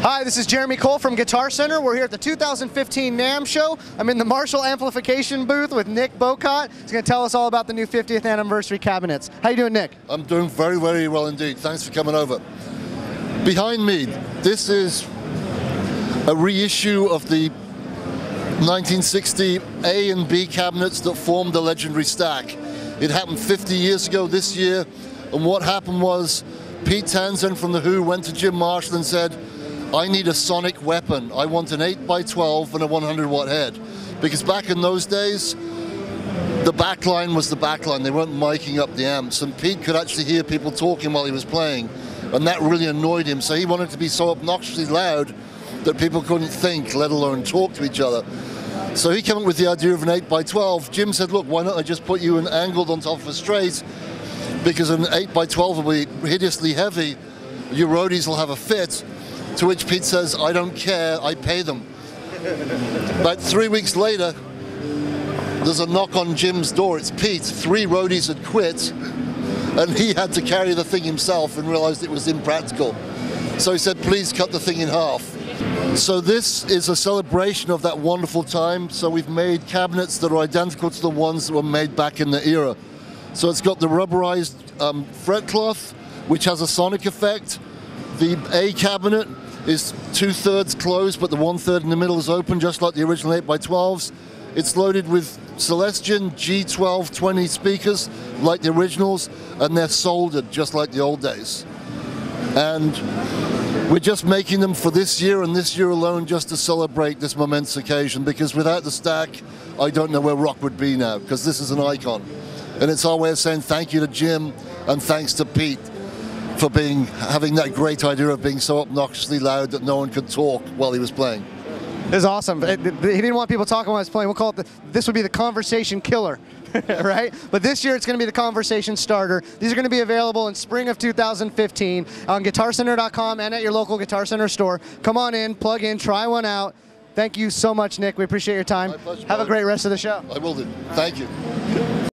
Hi, this is Jeremy Cole from Guitar Center. We're here at the 2015 NAMM Show. I'm in the Marshall Amplification booth with Nick Bocott. He's going to tell us all about the new 50th anniversary cabinets. How you doing, Nick? I'm doing very, very well indeed. Thanks for coming over. Behind me, this is a reissue of the 1960 A and B cabinets that formed the legendary stack. It happened 50 years ago this year, and what happened was Pete Townsend from The Who went to Jim Marshall and said, I need a sonic weapon. I want an 8x12 and a 100-watt head. Because back in those days, the backline was the backline. They weren't miking up the amps, and Pete could actually hear people talking while he was playing, and that really annoyed him. So he wanted to be so obnoxiously loud that people couldn't think, let alone talk to each other. So he came up with the idea of an 8x12. Jim said, look, why not I just put you an angled on top of a straight, because an 8x12 will be hideously heavy. Your roadies will have a fit. To which Pete says, I don't care, I pay them. About 3 weeks later, there's a knock on Jim's door. It's Pete. 3 roadies had quit, and he had to carry the thing himself and realized it was impractical. So he said, please cut the thing in half. So this is a celebration of that wonderful time. So we've made cabinets that are identical to the ones that were made back in the era. So it's got the rubberized fret cloth, which has a sonic effect. The A cabinet is 2/3 closed, but the 1/3 in the middle is open, just like the original 8x12s. It's loaded with Celestion G1220 speakers, like the originals, and they're soldered, just like the old days. And we're just making them for this year, and this year alone, just to celebrate this momentous occasion, because without the stack, I don't know where rock would be now, because this is an icon. And it's our way of saying thank you to Jim, and thanks to Pete for having that great idea of being so obnoxiously loud that no one could talk while he was playing. It was awesome. He didn't want people talking while he was playing. We'll call it this would be the conversation killer, right? But this year it's going to be the conversation starter. These are going to be available in spring of 2015 on GuitarCenter.com and at your local Guitar Center store. Come on in, plug in, try one out. Thank you so much, Nick. We appreciate your time. My pleasure. Have a great rest of the show. I will do. Thank you.